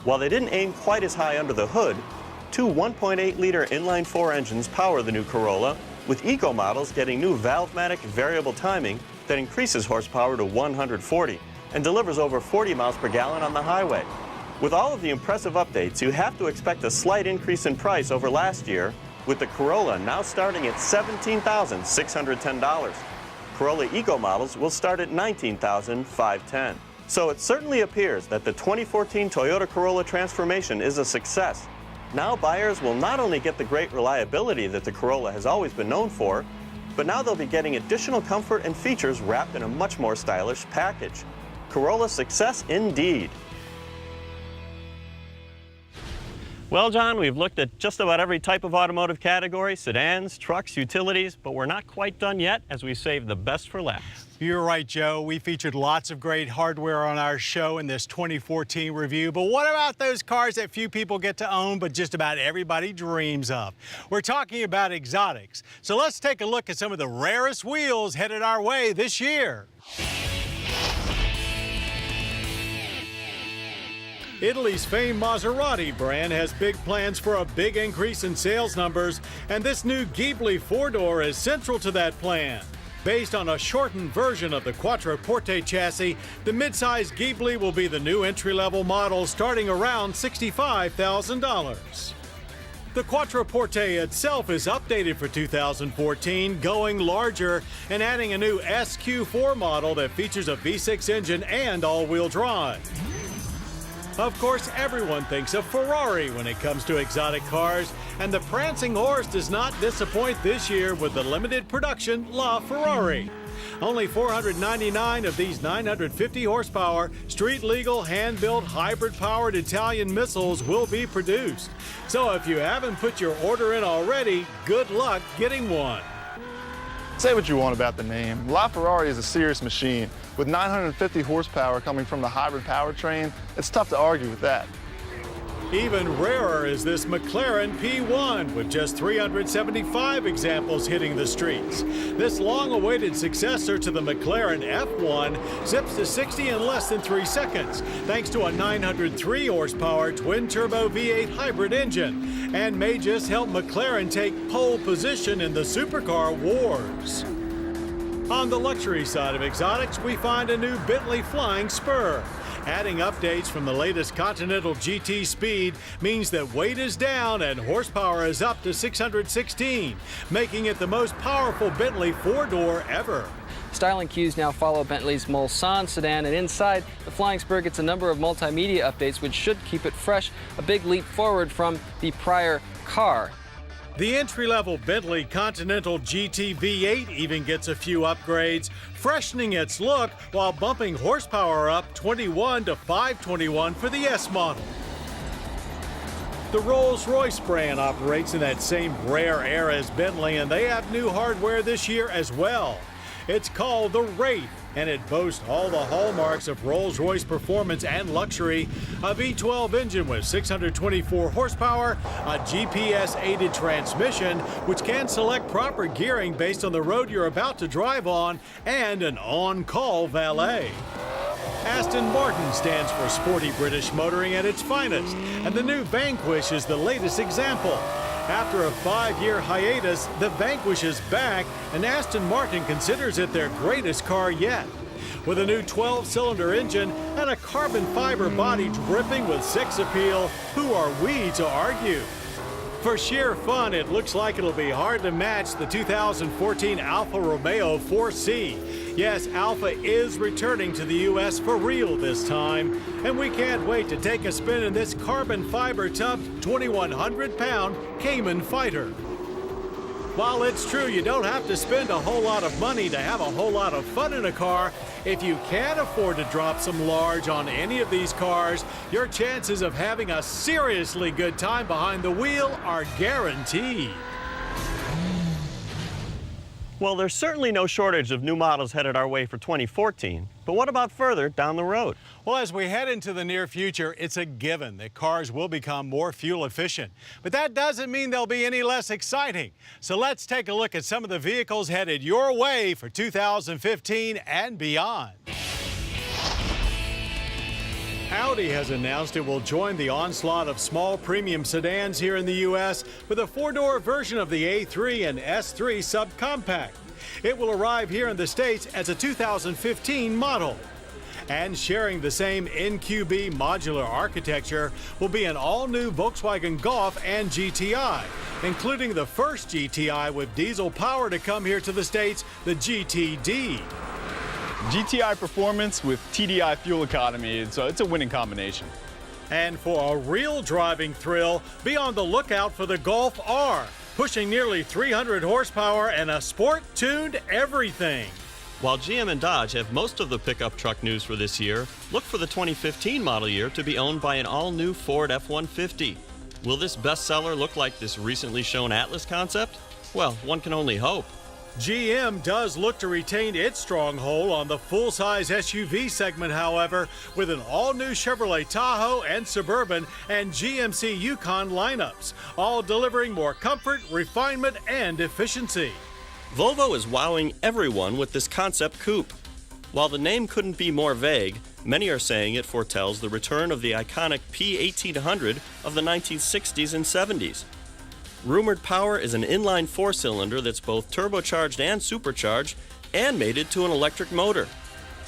While they didn't aim quite as high under the hood, two 1.8-liter inline-4 engines power the new Corolla, with eco models getting new Valvematic variable timing that increases horsepower to 140 and delivers over 40 miles per gallon on the highway. With all of the impressive updates, you have to expect a slight increase in price over last year, with the Corolla now starting at $17,610. Corolla Eco models will start at $19,510. So it certainly appears that the 2014 Toyota Corolla transformation is a success. Now buyers will not only get the great reliability that the Corolla has always been known for, but now they'll be getting additional comfort and features wrapped in a much more stylish package. Corolla success indeed. Well, John, we've looked at just about every type of automotive category, sedans, trucks, utilities, but we're not quite done yet as we save the best for last.
You're right, Joe. We featured lots of great hardware on our show in this 2014 review, but what about those cars that few people get to own, but just about everybody dreams of? We're talking about exotics. So let's take a look at some of the rarest wheels headed our way this year. Italy's famed Maserati brand has big plans for a big increase in sales numbers, and this new Ghibli four-door is central to that plan. Based on a shortened version of the Quattroporte chassis, the midsize Ghibli will be the new entry-level model starting around $65,000. The Quattroporte itself is updated for 2014, going larger and adding a new SQ4 model that features a V6 engine and all-wheel drive. Of course, everyone thinks of Ferrari when it comes to exotic cars, and the prancing horse does not disappoint this year with the limited production La Ferrari. Only 499 of these 950 horsepower, street-legal, hand-built, hybrid-powered Italian missiles will be produced. So if you haven't put your order in already, good luck getting one.
Say what you want about the name. La Ferrari is a serious machine. With 950 horsepower coming from the hybrid powertrain, it's tough to argue with that.
Even rarer is this McLaren P1 with just 375 examples hitting the streets. This long-awaited successor to the McLaren F1 zips to 60 in less than 3 seconds thanks to a 903 horsepower twin-turbo V8 hybrid engine, and may just help McLaren take pole position in the supercar wars. On the luxury side of exotics, we find a new Bentley Flying Spur. Adding updates from the latest Continental GT Speed means that weight is down and horsepower is up to 616, making it the most powerful Bentley four-door ever.
Styling cues now follow Bentley's Mulsanne sedan, and inside, the Flying Spur gets a number of multimedia updates which should keep it fresh, a big leap forward from the prior car.
The entry-level Bentley Continental GT V8 even gets a few upgrades, freshening its look while bumping horsepower up 21 to 521 for the S model. The Rolls-Royce brand operates in that same rare air as Bentley, and they have new hardware this year as well. It's called the Wraith, and it boasts all the hallmarks of Rolls-Royce performance and luxury: a V12 engine with 624 horsepower, a GPS-aided transmission, which can select proper gearing based on the road you're about to drive on, and an on-call valet. Aston Martin stands for sporty British motoring at its finest, and the new Vanquish is the latest example. After a 5-year hiatus, the Vanquish is back, and Aston Martin considers it their greatest car yet. With a new 12-cylinder engine and a carbon fiber body dripping with sex appeal, who are we to argue? For sheer fun, it looks like it'll be hard to match the 2014 Alfa Romeo 4C. Yes, Alfa is returning to the U.S. for real this time, and we can't wait to take a spin in this carbon fiber-toughed 2,100-pound Cayman fighter. While it's true you don't have to spend a whole lot of money to have a whole lot of fun in a car, if you can afford to drop some large on any of these cars, your chances of having a seriously good time behind the wheel are guaranteed.
Well, there's certainly no shortage of new models headed our way for 2014. But what about further down the road?
Well, as we head into the near future, it's a given that cars will become more fuel efficient. But that doesn't mean they'll be any less exciting. So let's take a look at some of the vehicles headed your way for 2015 and beyond. Audi has announced it will join the onslaught of small premium sedans here in the U.S. with a 4-door version of the A3 and S3 subcompact. It will arrive here in the States as a 2015 model. And sharing the same NQB modular architecture will be an all-new Volkswagen Golf and GTI, including the first GTI with diesel power to come here to the States, the GTD.
GTI performance with TDI fuel economy, so it's a winning combination.
And for a real driving thrill, be on the lookout for the Golf R, pushing nearly 300 horsepower and a sport-tuned everything.
While GM and Dodge have most of the pickup truck news for this year, look for the 2015 model year to be owned by an all-new Ford F-150. Will this bestseller look like this recently shown Atlas concept? Well, one can only hope.
GM does look to retain its stronghold on the full-size SUV segment, however, with an all-new Chevrolet Tahoe and Suburban and GMC Yukon lineups, all delivering more comfort, refinement, and efficiency.
Volvo is wowing everyone with this concept coupe. While the name couldn't be more vague, many are saying it foretells the return of the iconic P1800 of the 1960s and 70s. Rumored power is an inline 4-cylinder that's both turbocharged and supercharged, and mated to an electric motor.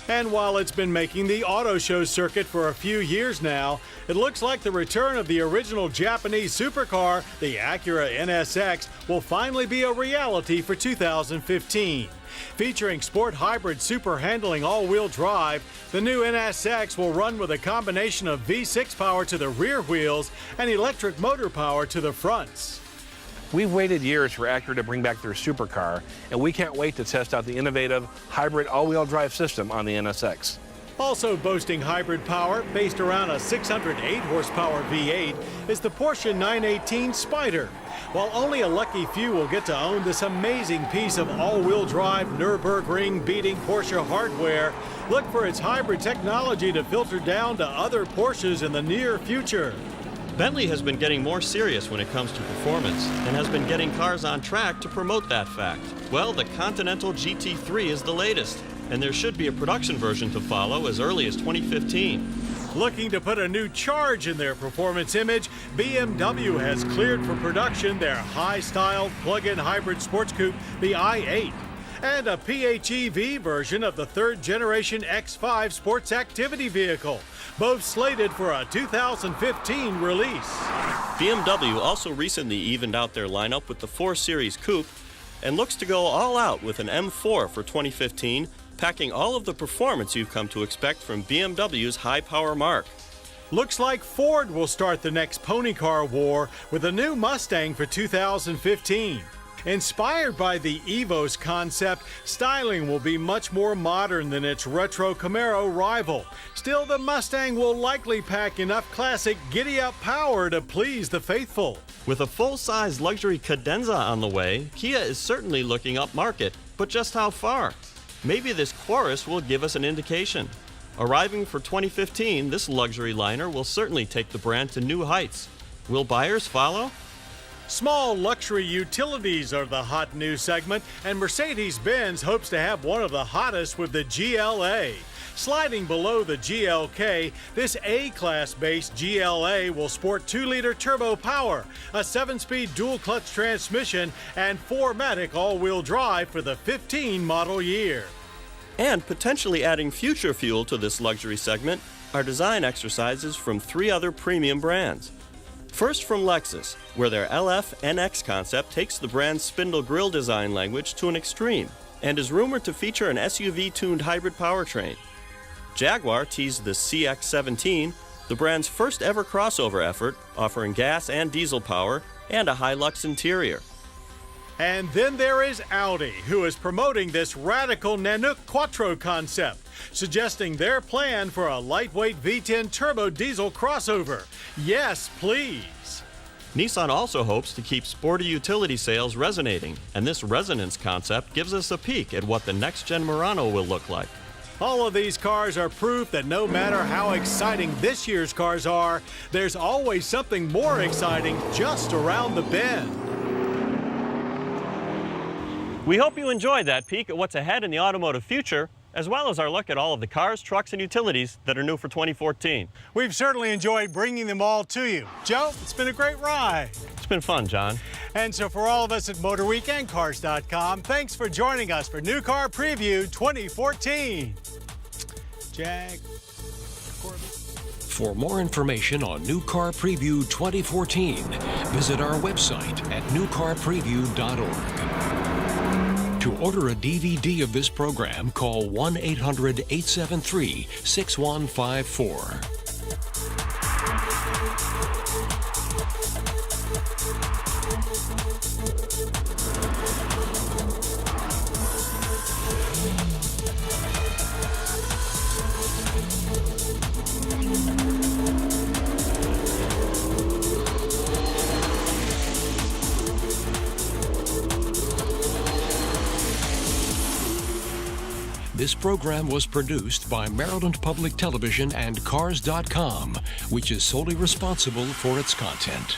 And while it's been making the auto show circuit for a few years now, it looks like the return of the original Japanese supercar, the Acura NSX, will finally be a reality for 2015. Featuring sport hybrid super handling all-wheel drive, the new NSX will run with a combination of V6 power to the rear wheels and electric motor power to the fronts.
We've waited years for Acura to bring back their supercar, and we can't wait to test out the innovative hybrid all-wheel drive system on the NSX.
Also boasting hybrid power based around a 608 horsepower V8 is the Porsche 918 Spyder. While only a lucky few will get to own this amazing piece of all-wheel drive Nürburgring beating Porsche hardware, look for its hybrid technology to filter down to other Porsches in the near future.
Bentley has been getting more serious when it comes to performance and has been getting cars on track to promote that fact. Well, the Continental GT3 is the latest, and there should be a production version to follow as early as 2015.
Looking to put a new charge in their performance image, BMW has cleared for production their high-styled plug-in hybrid sports coupe, the i8, and a PHEV version of the third-generation X5 sports activity vehicle, both slated for a 2015 release.
BMW also recently evened out their lineup with the 4 Series Coupe and looks to go all out with an M4 for 2015, packing all of the performance you've come to expect from BMW's high-power mark.
Looks like Ford will start the next pony car war with a new Mustang for 2015. Inspired by the Evo's concept, styling will be much more modern than its retro Camaro rival. Still, the Mustang will likely pack enough classic giddy-up power to please the faithful.
With a full-size luxury cadenza on the way, Kia is certainly looking upmarket, but just how far? Maybe this chorus will give us an indication. Arriving for 2015, this luxury liner will certainly take the brand to new heights. Will buyers follow?
Small luxury utilities are the hot new segment, and Mercedes-Benz hopes to have one of the hottest with the GLA. Sliding below the GLK, this A-Class based GLA will sport 2-liter turbo power, a 7-speed dual-clutch transmission, and 4MATIC all-wheel drive for the 15 model year.
And potentially adding future fuel to this luxury segment are design exercises from 3 other premium brands. First from Lexus, where their LF NX concept takes the brand's spindle grille design language to an extreme and is rumored to feature an SUV-tuned hybrid powertrain. Jaguar teased the CX-17, the brand's first ever crossover effort, offering gas and diesel power and a Hilux interior.
And then there is Audi, who is promoting this radical Nanook Quattro concept, suggesting their plan for a lightweight V10 turbo diesel crossover. Yes, please.
Nissan also hopes to keep sporty utility sales resonating, and this resonance concept gives us a peek at what the next-gen Murano will look like.
All of these cars are proof that no matter how exciting this year's cars are, there's always something more exciting just around the bend.
We hope you enjoyed that peek at what's ahead in the automotive future, as well as our look at all of the cars, trucks, and utilities that are new for 2014.
We've certainly enjoyed bringing them all to you. Joe, it's been a great ride.
It's been fun, John.
And so for all of us at MotorWeek and Cars.com, thanks for joining us for New Car Preview 2014. Jag, Corvette.
For more information on New Car Preview 2014, visit our website at newcarpreview.org. To order a DVD of this program, call 1-800-873-6154. This program was produced by Maryland Public Television and Cars.com, which is solely responsible for its content.